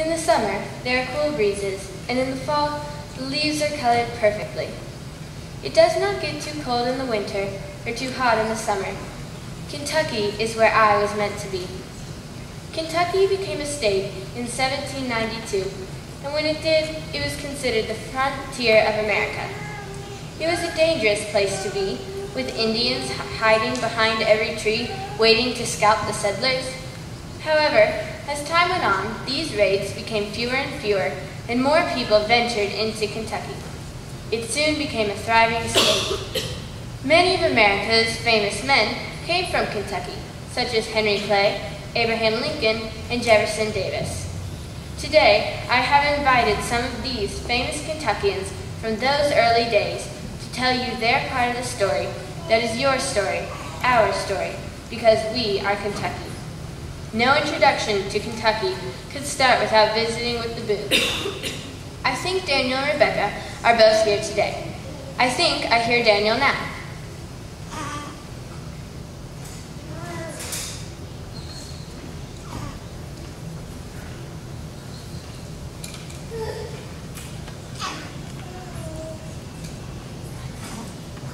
In the summer, there are cool breezes, and in the fall, the leaves are colored perfectly. It does not get too cold in the winter or too hot in the summer. Kentucky is where I was meant to be. Kentucky became a state in 1792, and when it did, it was considered the frontier of America. It was a dangerous place to be, with Indians hiding behind every tree, waiting to scalp the settlers. However, as time went on, these raids became fewer and fewer, and more people ventured into Kentucky. It soon became a thriving state. Many of America's famous men came from Kentucky, such as Henry Clay, Abraham Lincoln, and Jefferson Davis. Today, I have invited some of these famous Kentuckians from those early days to tell you their part of the story that is your story, our story, because we are Kentucky. No introduction to Kentucky could start without visiting with the Boone. I think Daniel and Rebecca are both here today. I think I hear Daniel now.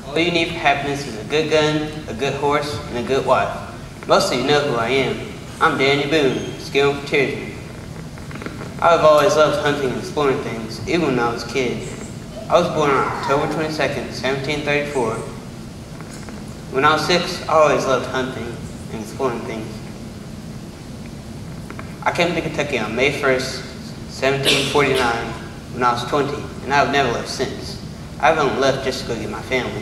All you need for happiness is a good gun, a good horse, and a good wife. Most of you know who I am. I'm Daniel Boone, skill and frontiersman. I've always loved hunting and exploring things, even when I was a kid. I was born on October 22nd, 1734. When I was 6, I always loved hunting and exploring things. I came to Kentucky on May 1st, 1749, when I was 20, and I've never left since. I haven't left just to go get my family.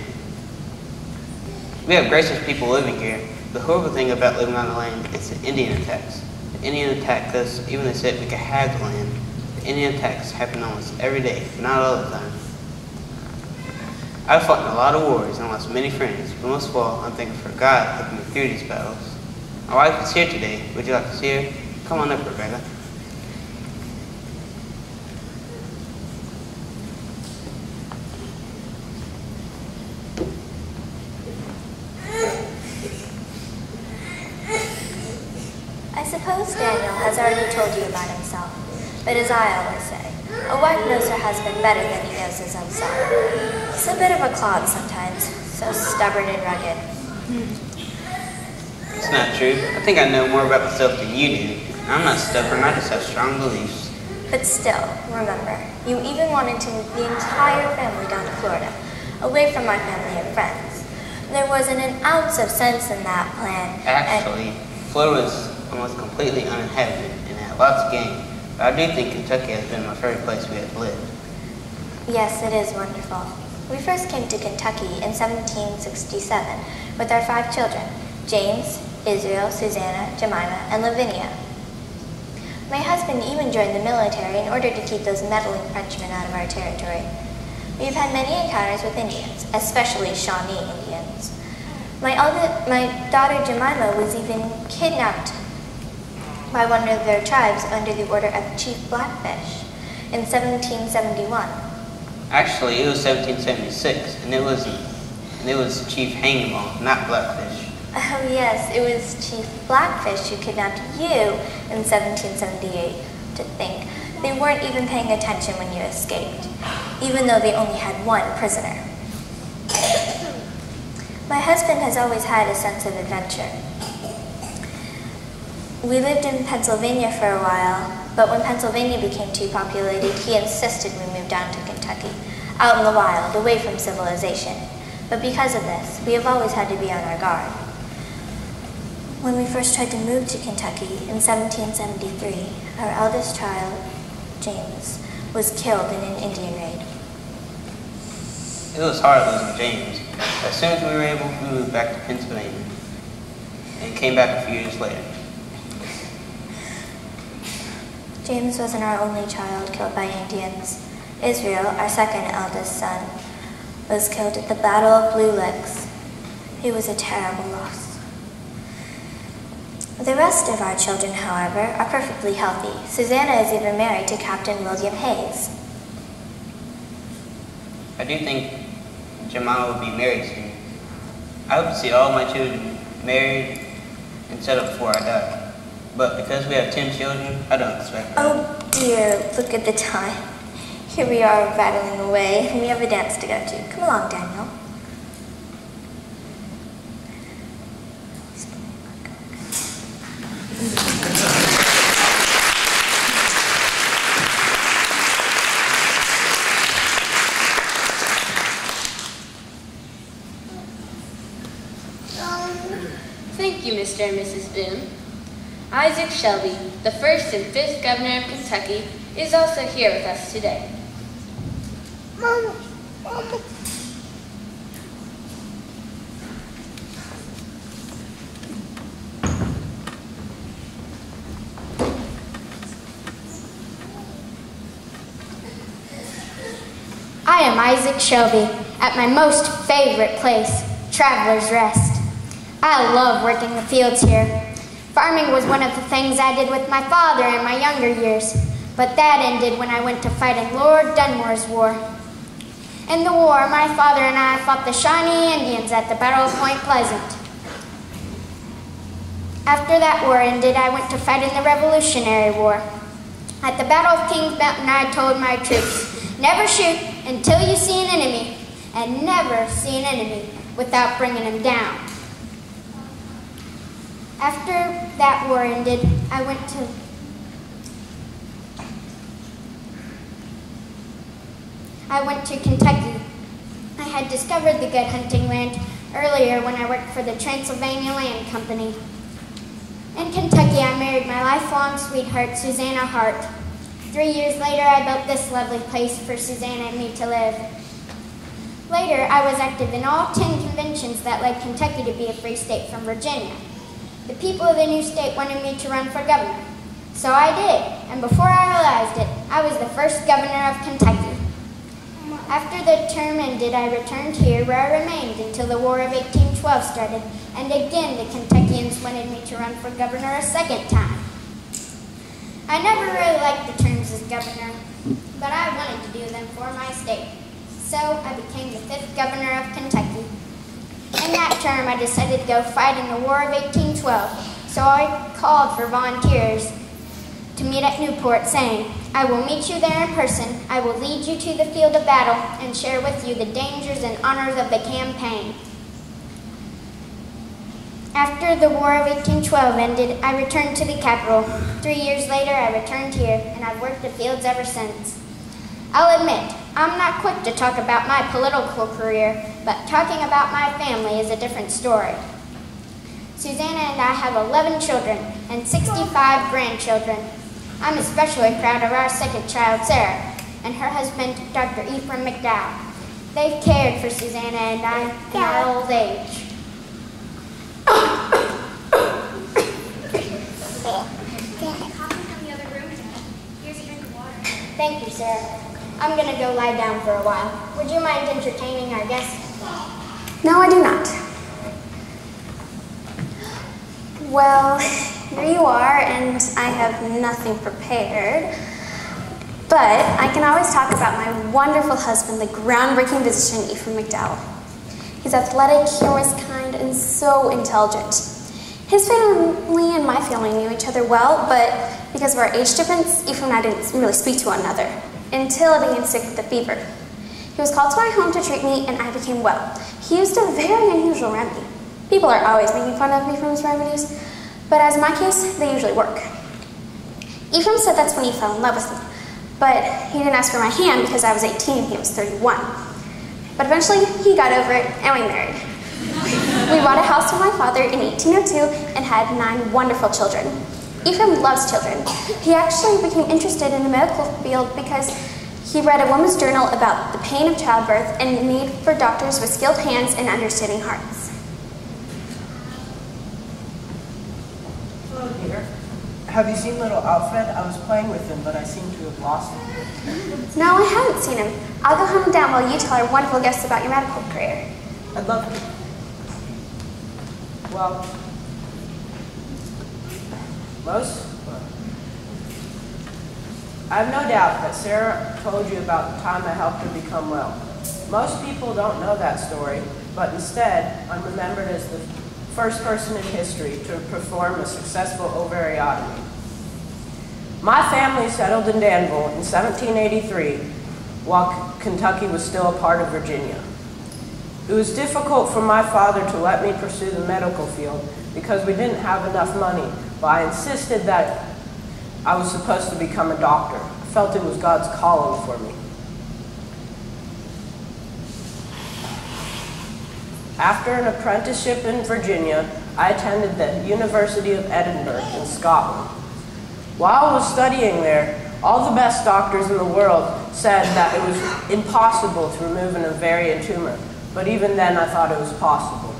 We have gracious people living here. The horrible thing about living on the land is the Indian attacks. The Indian attacked us, even they said we could have the land. The Indian attacks happen almost every day, but not all the time. I've fought in a lot of wars and lost many friends, but most of all, I'm thankful for God helping me through these battles. My wife is here today. Would you like to see her? Come on up, Rebecca. I suppose Daniel has already told you about himself, but as I always say, a wife knows her husband better than he knows his own son. He's a bit of a clod sometimes, so stubborn and rugged. It's not true. I think I know more about myself than you do. I'm not stubborn, I just have strong beliefs. But still, remember, you even wanted to move the entire family down to Florida, away from my family and friends. There wasn't an ounce of sense in that plan. Actually, Florida was almost completely uninhabited and had lots of game, but I do think Kentucky has been my favorite place we have lived. Yes, it is wonderful. We first came to Kentucky in 1767 with our 5 children, James, Israel, Susanna, Jemima, and Lavinia. My husband even joined the military in order to keep those meddling Frenchmen out of our territory. We've had many encounters with Indians, especially Shawnee Indians. My daughter Jemima was even kidnapped by one of their tribes under the order of Chief Blackfish in 1771. Actually, it was 1776, and it was Chief Hangable, not Blackfish. Oh yes, it was Chief Blackfish who kidnapped you in 1778. To think, they weren't even paying attention when you escaped, even though they only had 1 prisoner. My husband has always had a sense of adventure. We lived in Pennsylvania for a while, but when Pennsylvania became too populated, he insisted we move down to Kentucky, out in the wild, away from civilization. But because of this, we have always had to be on our guard. When we first tried to move to Kentucky in 1773, our eldest child, James, was killed in an Indian raid. It was hard losing James. As soon as we were able, we moved back to Pennsylvania and came back a few years later. James wasn't our only child killed by Indians. Israel, our second eldest son, was killed at the Battle of Blue Licks. It was a terrible loss. The rest of our children, however, are perfectly healthy. Susanna is even married to Captain William Hayes. I do think Jemima will be married soon. I hope to see all my children married and settled before I die. But because we have 10 children, I don't expect that. Oh dear, look at the time. Here we are battling away, and we have a dance to go to. Come along, Daniel. Thank you, Mr. and Mrs. Boone. Isaac Shelby, the first and fifth governor of Kentucky, is also here with us today. Mama. I am Isaac Shelby, at my most favorite place, Traveler's Rest. I love working the fields here. Farming was one of the things I did with my father in my younger years, but that ended when I went to fight in Lord Dunmore's War. In the war, my father and I fought the Shawnee Indians at the Battle of Point Pleasant. After that war ended, I went to fight in the Revolutionary War. At the Battle of Kings Mountain, I told my troops, never shoot until you see an enemy, and never see an enemy without bringing him down. After that war ended, I went to Kentucky. I had discovered the good hunting land earlier when I worked for the Transylvania Land Company. In Kentucky, I married my lifelong sweetheart, Susanna Hart. 3 years later, I built this lovely place for Susanna and me to live. Later, I was active in all 10 conventions that led Kentucky to be a free state from Virginia. The people of the new state wanted me to run for governor. So I did, and before I realized it, I was the first governor of Kentucky. After the term ended, I returned here where I remained until the War of 1812 started, and again the Kentuckians wanted me to run for governor a second time. I never really liked the terms as governor, but I wanted to do them for my state. So I became the 5th governor of Kentucky. In that term, I decided to go fight in the War of 1812, so I called for volunteers to meet at Newport, saying, I will meet you there in person, I will lead you to the field of battle, and share with you the dangers and honors of the campaign. After the War of 1812 ended, I returned to the capital. 3 years later, I returned here, and I've worked the fields ever since. I'll admit, I'm not quick to talk about my political career, but talking about my family is a different story. Susanna and I have 11 children and 65 grandchildren. I'm especially proud of our second child, Sarah, and her husband, Dr. Ephraim McDowell. They've cared for Susanna and I in our old age. Thank you, Sarah. I'm going to go lie down for a while. Would you mind entertaining our guests? No, I do not. Well, here you are, and I have nothing prepared. But I can always talk about my wonderful husband, the groundbreaking physician, Ephraim McDowell. He's athletic, humorous, kind, and so intelligent. His family and my family knew each other well, but because of our age difference, Ephraim and I didn't really speak to one another until I became sick with a fever. He was called to my home to treat me, and I became well. He used a very unusual remedy. People are always making fun of Ephraim's remedies, but as in my case, they usually work. Ephraim said that's when he fell in love with me, but he didn't ask for my hand because I was 18 and he was 31. But eventually, he got over it, and we married. We bought a house with my father in 1802 and had 9 wonderful children. Ephraim loves children. He actually became interested in the medical field because he read a woman's journal about the pain of childbirth and the need for doctors with skilled hands and understanding hearts. Hello, dear. Have you seen little Alfred? I was playing with him, but I seem to have lost him. No, I haven't seen him. I'll go home and down while you tell our wonderful guests about your medical career. I'd love to. Well, I have no doubt that Sarah told you about the time I helped her become well. Most people don't know that story, but instead, I'm remembered as the first person in history to perform a successful ovariotomy. My family settled in Danville in 1783 while Kentucky was still a part of Virginia. It was difficult for my father to let me pursue the medical field because we didn't have enough money, but I insisted that I was supposed to become a doctor. I felt it was God's calling for me. After an apprenticeship in Virginia, I attended the University of Edinburgh in Scotland. While I was studying there, all the best doctors in the world said that it was impossible to remove an ovarian tumor, but even then I thought it was possible.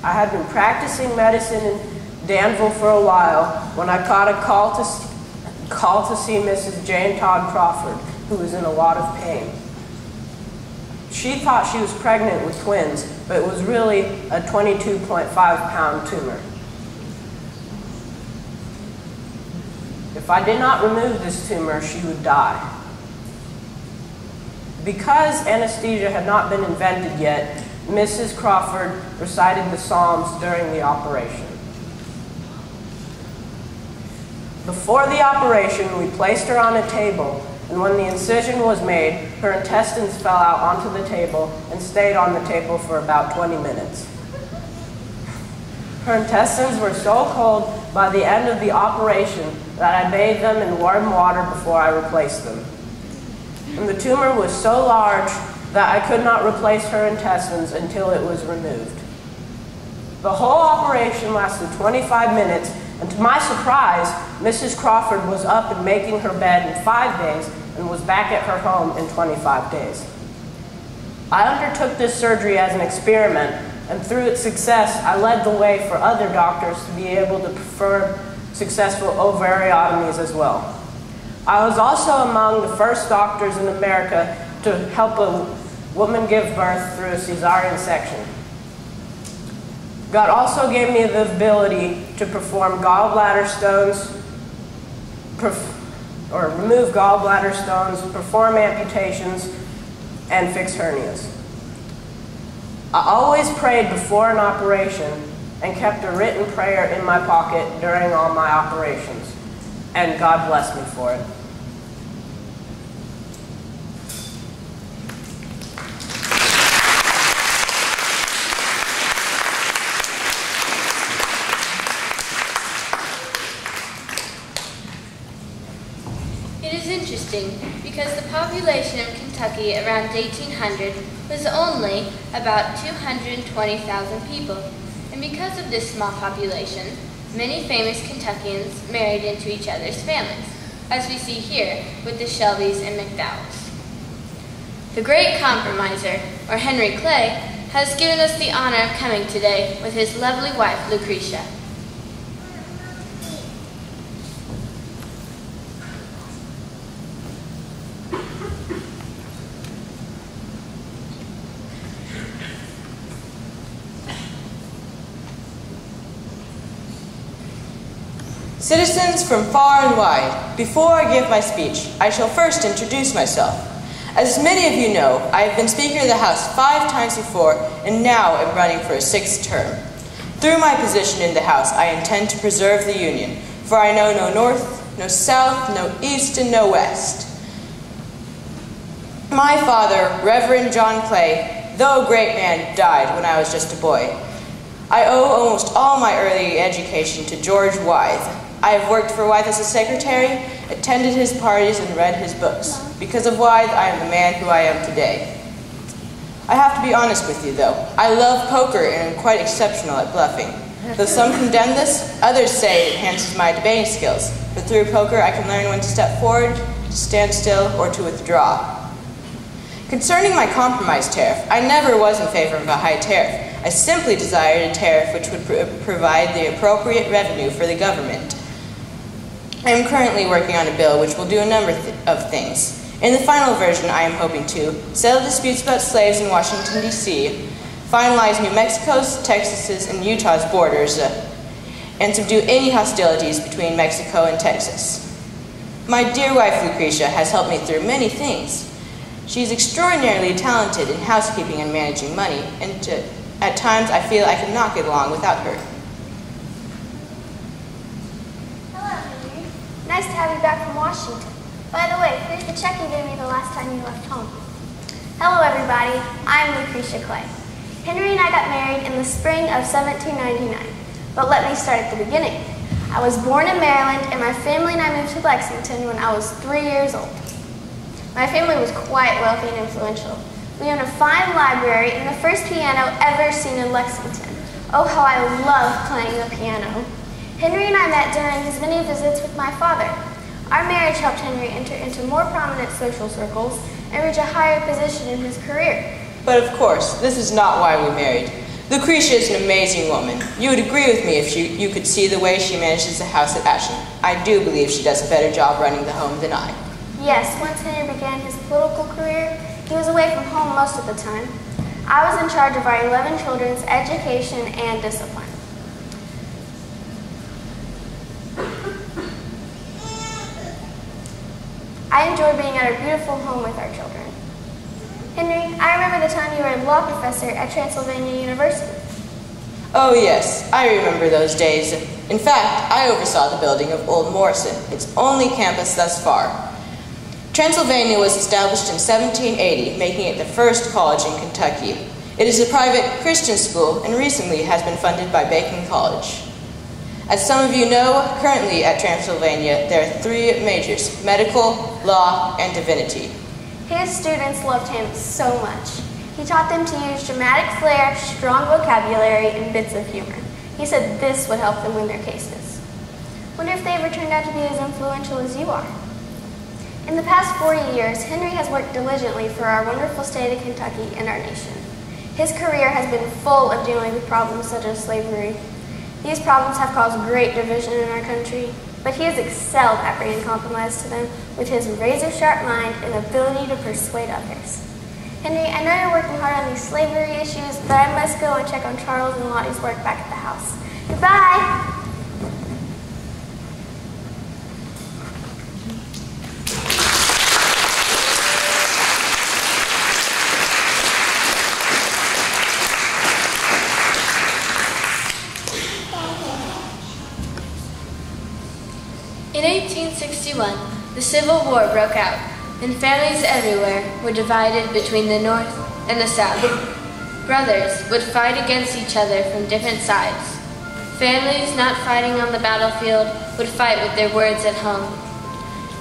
I had been practicing medicine in Danville for a while when I caught a call to see Mrs. Jane Todd Crawford, who was in a lot of pain. She thought she was pregnant with twins, but it was really a 22.5-pound tumor. If I did not remove this tumor, she would die. Because anesthesia had not been invented yet, Mrs. Crawford recited the Psalms during the operation. Before the operation, we placed her on a table, and when the incision was made, her intestines fell out onto the table and stayed on the table for about 20 minutes. Her intestines were so cold by the end of the operation that I bathed them in warm water before I replaced them. And the tumor was so large that I could not replace her intestines until it was removed. The whole operation lasted 25 minutes, and to my surprise, Mrs. Crawford was up and making her bed in 5 days and was back at her home in 25 days. I undertook this surgery as an experiment, and through its success, I led the way for other doctors to be able to perform successful ovariotomies as well. I was also among the first doctors in America to help a woman give birth through a cesarean section. God also gave me the ability to perform gallbladder stones, remove gallbladder stones, perform amputations, and fix hernias. I always prayed before an operation and kept a written prayer in my pocket during all my operations, and God blessed me for it. It is interesting because the population of Kentucky around 1800 was only about 220,000 people, and because of this small population, many famous Kentuckians married into each other's families, as we see here with the Shelbys and McDowells. The great compromiser, or Henry Clay, has given us the honor of coming today with his lovely wife, Lucretia. Citizens from far and wide, before I give my speech, I shall first introduce myself. As many of you know, I have been Speaker of the House 5 times before, and now am running for a 6th term. Through my position in the House, I intend to preserve the Union, for I know no north, no south, no east, and no west. My father, Reverend John Clay, though a great man, died when I was just a boy. I owe almost all my early education to George Wythe. I have worked for Wythe as a secretary, attended his parties, and read his books. Because of Wythe, I am the man who I am today. I have to be honest with you, though. I love poker and am quite exceptional at bluffing. Though some condemn this, others say it enhances my debating skills. But through poker, I can learn when to step forward, to stand still, or to withdraw. Concerning my compromise tariff, I never was in favor of a high tariff. I simply desired a tariff which would provide the appropriate revenue for the government. I am currently working on a bill which will do a number of things. In the final version, I am hoping to settle disputes about slaves in Washington, D.C., finalize New Mexico's, Texas's, and Utah's borders, and subdue any hostilities between Mexico and Texas. My dear wife, Lucretia, has helped me through many things. She's extraordinarily talented in housekeeping and managing money, and at times I feel I could not get along without her. Hello, Henry. Nice to have you back from Washington. By the way, here's the check you gave me the last time you left home. Hello, everybody. I'm Lucretia Clay. Henry and I got married in the spring of 1799. But let me start at the beginning. I was born in Maryland, and my family and I moved to Lexington when I was 3 years old. My family was quite wealthy and influential. We owned a fine library and the first piano ever seen in Lexington. Oh, how I loved playing the piano. Henry and I met during his many visits with my father. Our marriage helped Henry enter into more prominent social circles and reach a higher position in his career. But of course, this is not why we married. Lucretia is an amazing woman. You would agree with me if you could see the way she manages the house at Ashland. I do believe she does a better job running the home than I. Yes, once Henry began his political career, he was away from home most of the time. I was in charge of our 11 children's education and discipline. I enjoy being at our beautiful home with our children. Henry, I remember the time you were a law professor at Transylvania University. Oh yes, I remember those days. In fact, I oversaw the building of Old Morrison, its only campus thus far. Transylvania was established in 1780, making it the first college in Kentucky. It is a private Christian school and recently has been funded by Bacone College. As some of you know, currently at Transylvania, there are 3 majors: medical, law, and divinity. His students loved him so much. He taught them to use dramatic flair, strong vocabulary, and bits of humor. He said this would help them win their cases. Wonder if they ever turned out to be as influential as you are. In the past 40 years, Henry has worked diligently for our wonderful state of Kentucky and our nation. His career has been full of dealing with problems such as slavery. These problems have caused great division in our country, but he has excelled at bringing compromise to them with his razor-sharp mind and ability to persuade others. Henry, I know you're working hard on these slavery issues, but I must go and check on Charles and Lottie's work back at the house. Goodbye! In 1861, the Civil War broke out, and families everywhere were divided between the North and the South. Brothers would fight against each other from different sides. Families not fighting on the battlefield would fight with their words at home.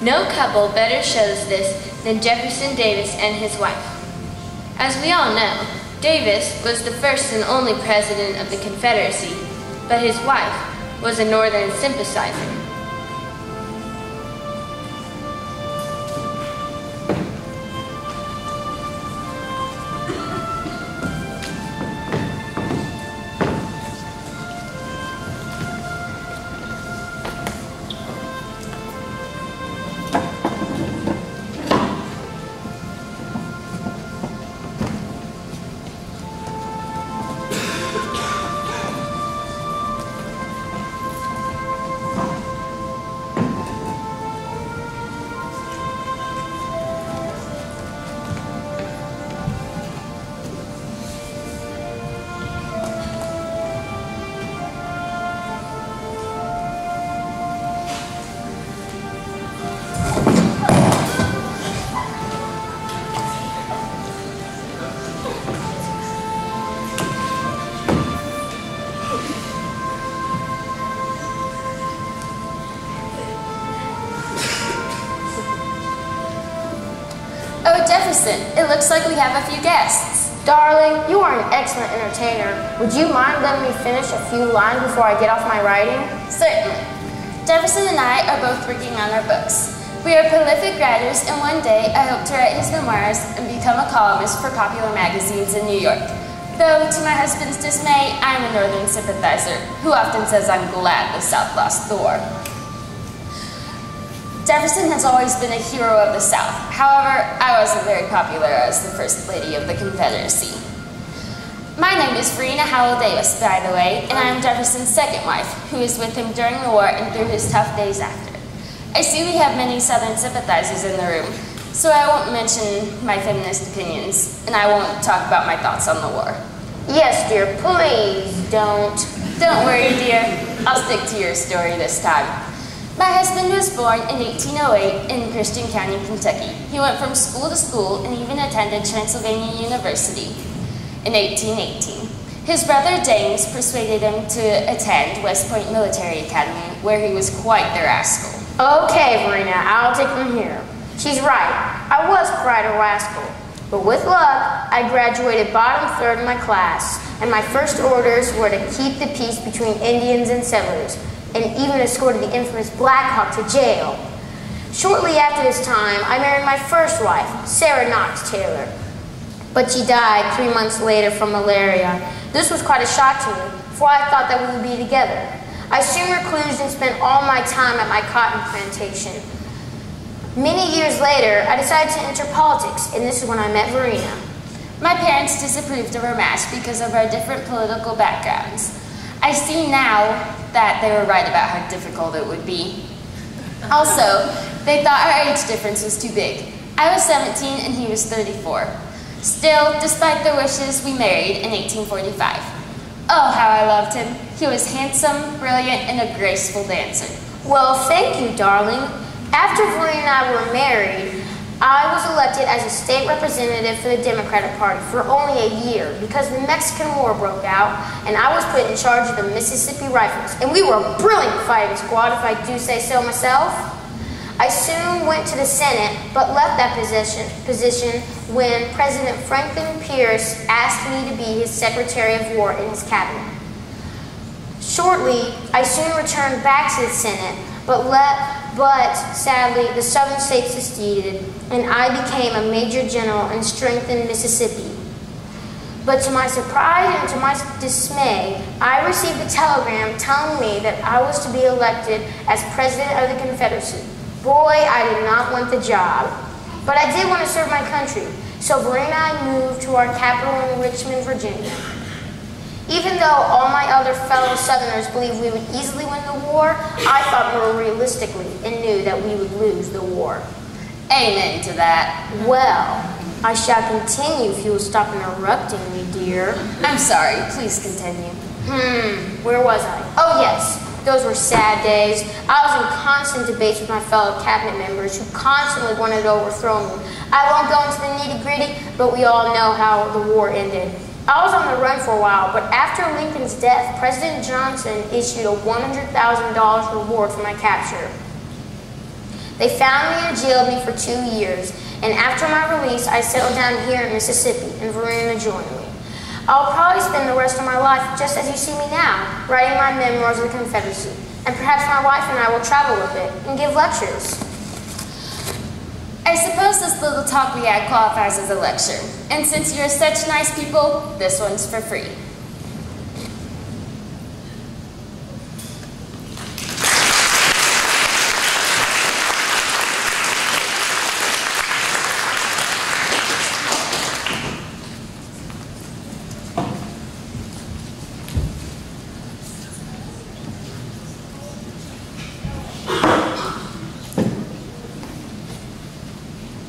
No couple better shows this than Jefferson Davis and his wife. As we all know, Davis was the first and only president of the Confederacy, but his wife was a Northern sympathizer. Jefferson, it looks like we have a few guests. Darling, you are an excellent entertainer. Would you mind letting me finish a few lines before I get off my writing? Certainly. Jefferson and I are both working on our books. We are prolific writers, and one day I hope to write his memoirs and become a columnist for popular magazines in New York. Though, to my husband's dismay, I'm a Northern sympathizer who often says I'm glad the South lost the war. Jefferson has always been a hero of the South. However, I wasn't very popular as the First Lady of the Confederacy. My name is Farina Howell Davis, by the way, and I am Jefferson's second wife, who was with him during the war and through his tough days after. I see we have many Southern sympathizers in the room, so I won't mention my feminist opinions, and I won't talk about my thoughts on the war. Yes, dear, please don't. Don't worry, dear. I'll stick to your story this time. My husband was born in 1808 in Christian County, Kentucky. He went from school to school and even attended Transylvania University in 1818. His brother James persuaded him to attend West Point Military Academy, where he was quite the rascal. Okay, Verena, I'll take from here. She's right. I was quite a rascal. But with luck, I graduated bottom third in my class, and my first orders were to keep the peace between Indians and settlers, and even escorted the infamous Black Hawk to jail. Shortly after this time, I married my first wife, Sarah Knox Taylor. But she died 3 months later from malaria. This was quite a shock to me, for I thought that we would be together. I soon reclused and spent all my time at my cotton plantation. Many years later, I decided to enter politics, and this is when I met Verena. My parents disapproved of our match because of our different political backgrounds. I see now that they were right about how difficult it would be. Also, they thought our age difference was too big. I was 17 and he was 34. Still, despite their wishes, we married in 1845. Oh, how I loved him. He was handsome, brilliant, and a graceful dancer. Well, thank you, darling. After Verena and I were married, I was elected as a state representative for the Democratic Party for only a year because the Mexican War broke out, and I was put in charge of the Mississippi Rifles, and we were a brilliant fighting squad, if I do say so myself. I soon went to the Senate, but left that position when President Franklin Pierce asked me to be his Secretary of War in his cabinet. Shortly, I soon returned back to the Senate, but sadly, the southern states seceded, and I became a major general and strengthened Mississippi. But to my surprise and to my dismay, I received a telegram telling me that I was to be elected as President of the Confederacy. Boy, I did not want the job. But I did want to serve my country, so Verena and I moved to our capital in Richmond, Virginia. Even though all my other fellow Southerners believed we would easily win the war, I thought more realistically and knew that we would lose the war. Amen to that. Well, I shall continue if you will stop interrupting me, dear. I'm sorry, please continue. Where was I? Oh yes, those were sad days. I was in constant debates with my fellow cabinet members who constantly wanted to overthrow me. I won't go into the nitty-gritty, but we all know how the war ended. I was on the run for a while, but after Lincoln's death, President Johnson issued a $100,000 reward for my capture. They found me and jailed me for 2 years, and after my release, I settled down here in Mississippi, and Verena joined me. I'll probably spend the rest of my life just as you see me now, writing my memoirs of the Confederacy, and perhaps my wife and I will travel a bit and give lectures. I suppose this little talk we had qualifies as a lecture, and since you're such nice people, this one's for free.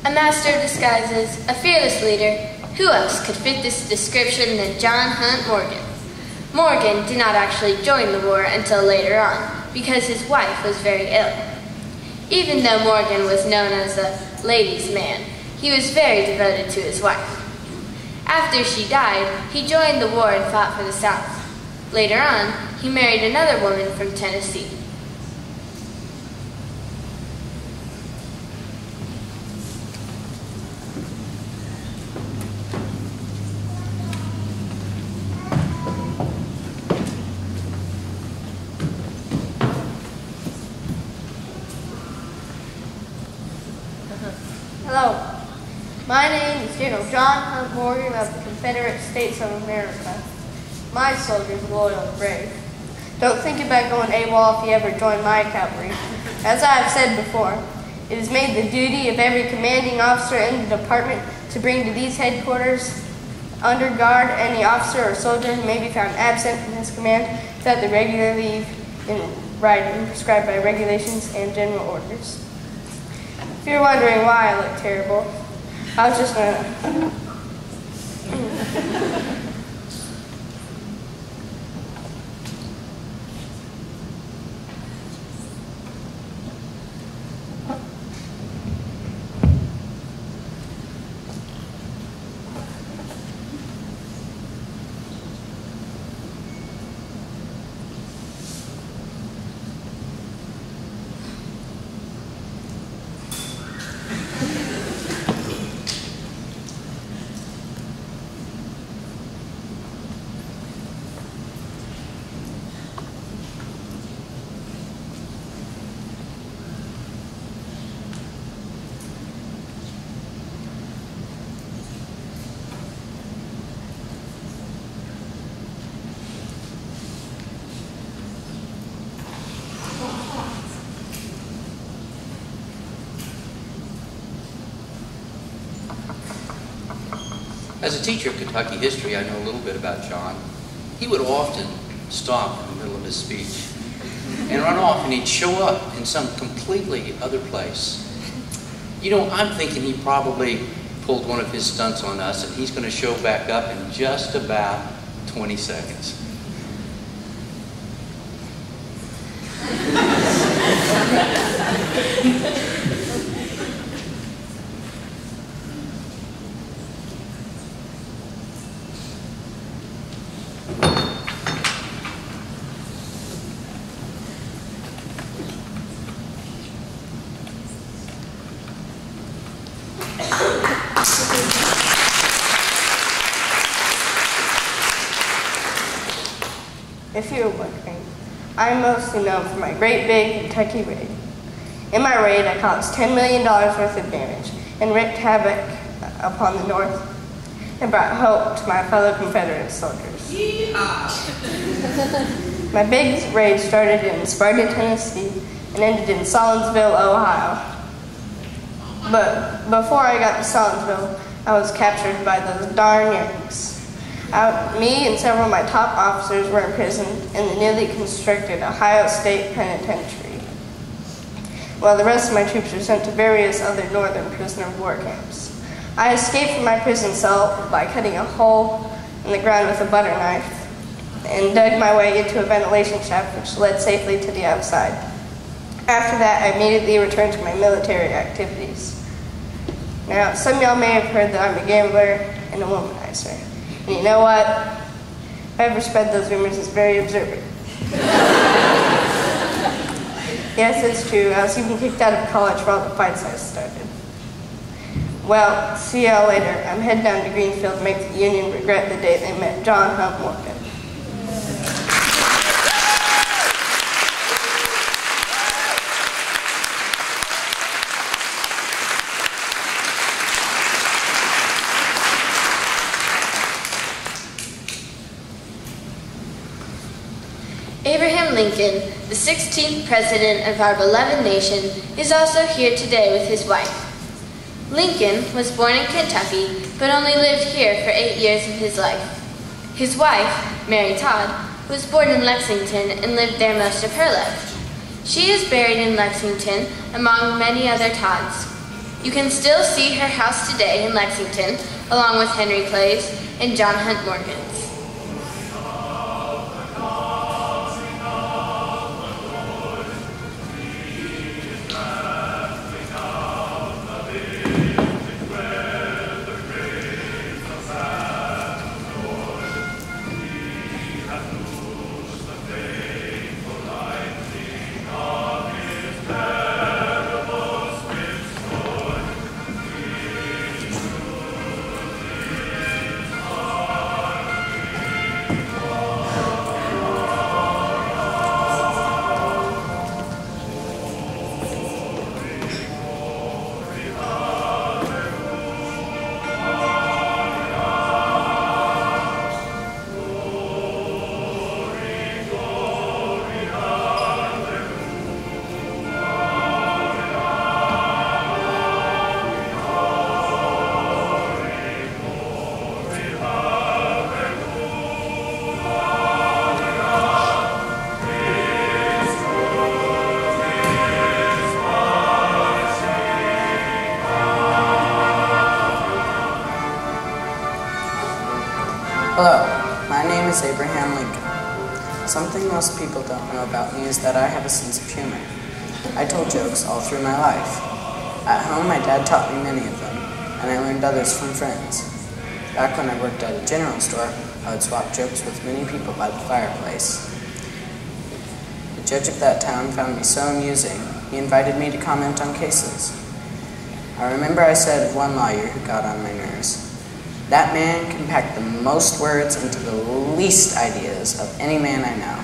A master of disguises, a fearless leader, who else could fit this description than John Hunt Morgan? Morgan did not actually join the war until later on, because his wife was very ill. Even though Morgan was known as a ladies' man, he was very devoted to his wife. After she died, he joined the war and fought for the South. Later on, he married another woman from Tennessee. Hello, my name is General John Hunt Morgan of the Confederate States of America. My soldiers are loyal and brave. Don't think about going AWOL if you ever join my cavalry. As I have said before, it is made the duty of every commanding officer in the department to bring to these headquarters under guard any officer or soldier who may be found absent from his command without the regular leave in writing prescribed by regulations and general orders. If you're wondering why I look terrible, I was just gonna... As a teacher of Kentucky history, I know a little bit about John. He would often stop in the middle of his speech and run off, and he'd show up in some completely other place. You know, I'm thinking he probably pulled one of his stunts on us, and he's going to show back up in just about 20 seconds. If you're wondering, I'm mostly known for my great big Kentucky raid. In my raid, I caused $10 million worth of damage and wreaked havoc upon the North and brought hope to my fellow Confederate soldiers. My big raid started in Sparta, Tennessee and ended in Solinsville, Ohio. But before I got to Solinsville, I was captured by those darn Yankees. Me and several of my top officers were imprisoned in the newly constructed Ohio State Penitentiary, while the rest of my troops were sent to various other northern prisoner of war camps. I escaped from my prison cell by cutting a hole in the ground with a butter knife and dug my way into a ventilation shaft which led safely to the outside. After that, I immediately returned to my military activities. Now, some of y'all may have heard that I'm a gambler and a womanizer. And you know what? Whoever spread those rumors is very observant. Yes, it's true. I was even kicked out of college for all the fights I started. Well, see y'all later. I'm heading down to Greenfield to make the Union regret the day they met John Hunt Morgan. Abraham Lincoln, the 16th President of our beloved nation, is also here today with his wife. Lincoln was born in Kentucky, but only lived here for 8 years of his life. His wife, Mary Todd, was born in Lexington and lived there most of her life. She is buried in Lexington among many other Todds. You can still see her house today in Lexington, along with Henry Clay's and John Hunt Morgan's. is Abraham Lincoln. Something most people don't know about me is that I have a sense of humor. I told jokes all through my life. At home, my dad taught me many of them, and I learned others from friends. Back when I worked at a general store, I would swap jokes with many people by the fireplace. The judge of that town found me so amusing, he invited me to comment on cases. I remember I said of one lawyer who got on my nerves, "That man can pack the most words into the least ideas of any man I know."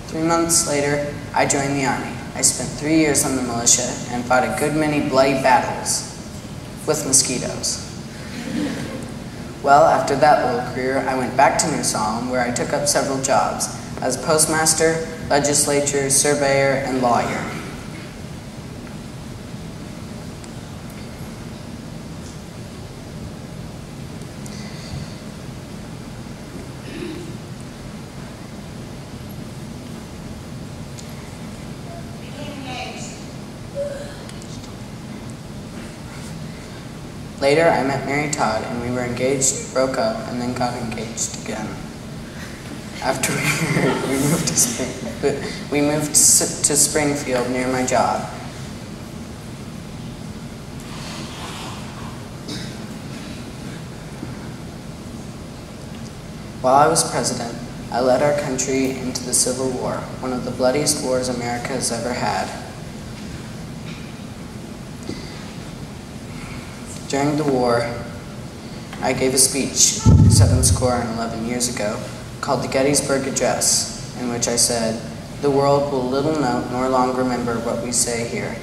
3 months later, I joined the Army. I spent 3 years on the militia and fought a good many bloody battles with mosquitoes. Well, after that little career, I went back to New Salem, where I took up several jobs as postmaster, legislature, surveyor, and lawyer. Later, I met Mary Todd, and we were engaged, broke up, and then got engaged again. After we moved to Springfield near my job. While I was president, I led our country into the Civil War, one of the bloodiest wars America has ever had. During the war, I gave a speech 11 years ago called the Gettysburg Address, in which I said, "The world will little note nor long remember what we say here,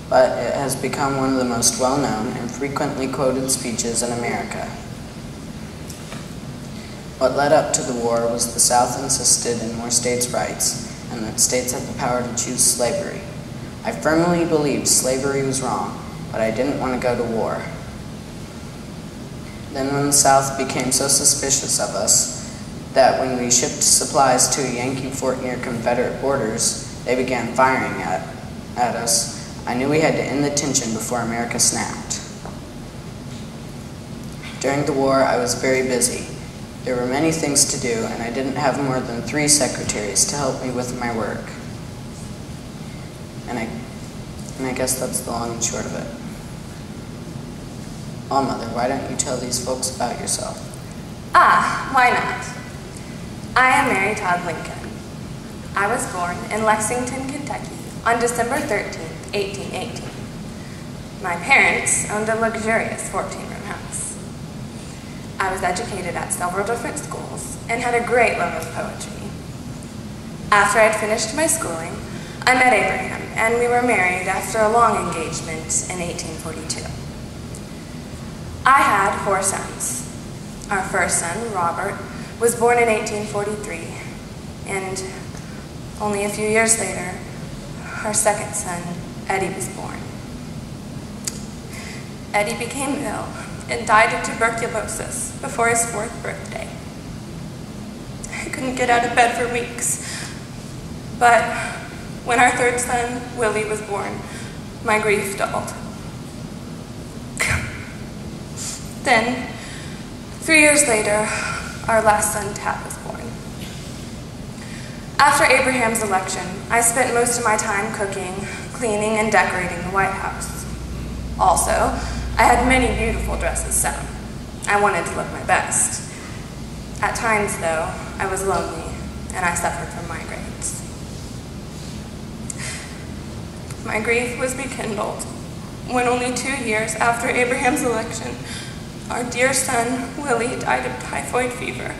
but it has become one of the most well-known and frequently quoted speeches in America." What led up to the war was the South insisted in more states' rights, and that states had the power to choose slavery. I firmly believed slavery was wrong, but I didn't want to go to war. Then when the South became so suspicious of us that when we shipped supplies to a Yankee fort near Confederate borders, they began firing at us, I knew we had to end the tension before America snapped. During the war, I was very busy. There were many things to do, and I didn't have more than 3 secretaries to help me with my work. And I guess that's the long and short of it. Oh, Mother, why don't you tell these folks about yourself? Why not? I am Mary Todd Lincoln. I was born in Lexington, Kentucky on December 13th, 1818. My parents owned a luxurious 14-room house. I was educated at several different schools and had a great love of poetry. After I'd finished my schooling, I met Abraham, and we were married after a long engagement in 1842. I had 4 sons. Our first son, Robert, was born in 1843, and only a few years later, our second son, Eddie, was born. Eddie became ill and died of tuberculosis before his 4th birthday. I couldn't get out of bed for weeks, but when our third son, Willie, was born, my grief doubled. Then, 3 years later, our last son, Tad, was born. After Abraham's election, I spent most of my time cooking, cleaning, and decorating the White House. Also, I had many beautiful dresses sewn. I wanted to look my best. At times, though, I was lonely, and I suffered from migraines. My grief was rekindled when only 2 years after Abraham's election, our dear son, Willie, died of typhoid fever.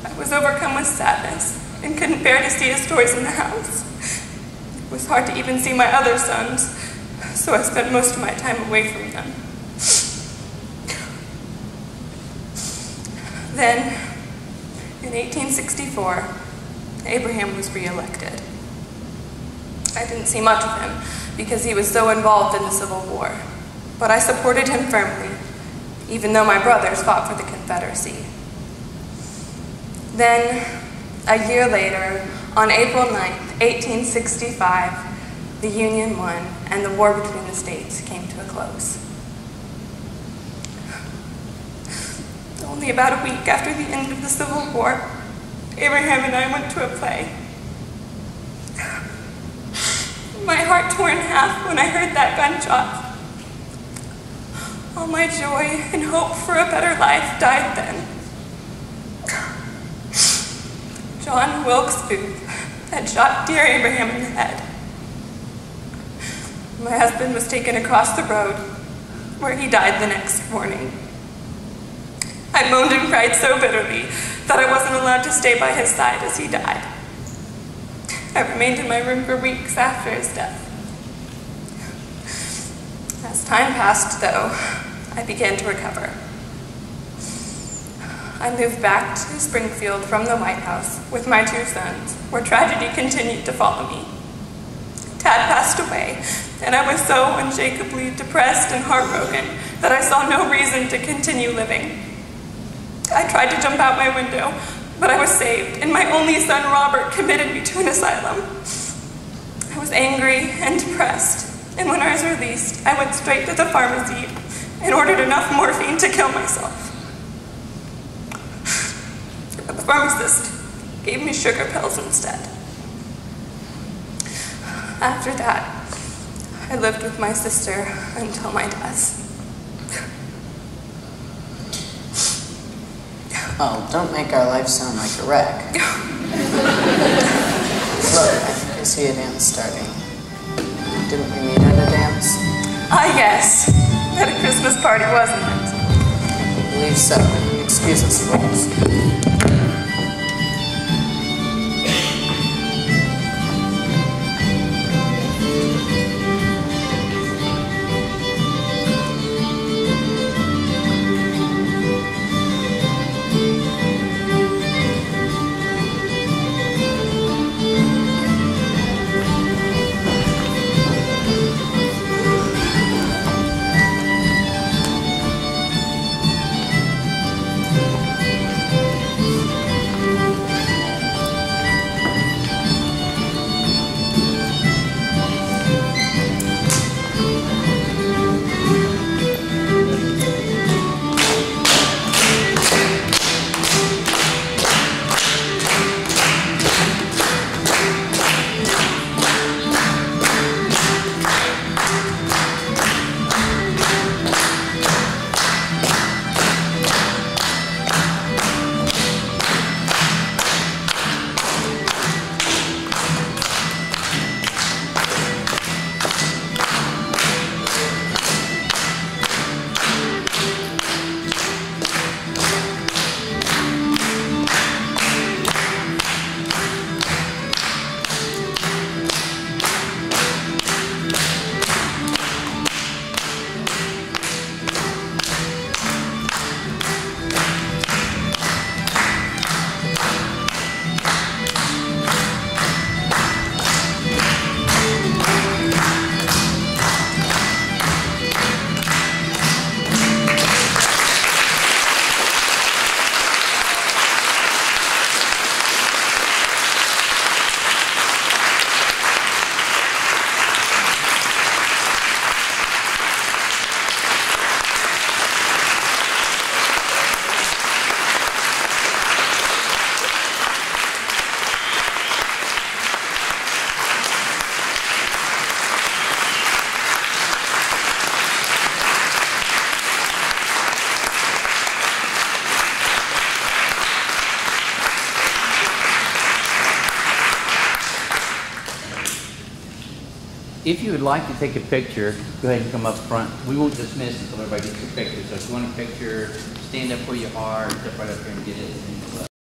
I was overcome with sadness and couldn't bear to see his toys in the house. It was hard to even see my other sons, so I spent most of my time away from them. Then, in 1864, Abraham was re-elected. I didn't see much of him because he was so involved in the Civil War, but I supported him firmly, even though my brothers fought for the Confederacy. Then, a year later, on April 9th, 1865, the Union won and the war between the states came to a close. only about a week after the end of the Civil War, Abraham and I went to a play. My heart tore in half when I heard that gunshot. All my joy and hope for a better life died then. John Wilkes Booth had shot dear Abraham in the head. My husband was taken across the road, where he died the next morning. I moaned and cried so bitterly that I wasn't allowed to stay by his side as he died. I remained in my room for weeks after his death. As time passed, though, I began to recover. I moved back to Springfield from the White House with my 2 sons, where tragedy continued to follow me. Tad passed away, and I was so unshakably depressed and heartbroken that I saw no reason to continue living. I tried to jump out my window, but I was saved, and my only son, Robert, committed me to an asylum. I was angry and depressed, and when I was released, I went straight to the pharmacy and ordered enough morphine to kill myself. But the pharmacist gave me sugar pills instead. After that, I lived with my sister until my death. Oh, don't make our life sound like a wreck. Look, I think I see a dance starting. Didn't we meet at a dance? Ah, yes. At a Christmas party, wasn't it? I believe so. Excuse us, folks. If you would like to take a picture, go ahead and come up front. We won't dismiss until everybody gets a picture. So if you want a picture, stand up where you are, step right up here and get it.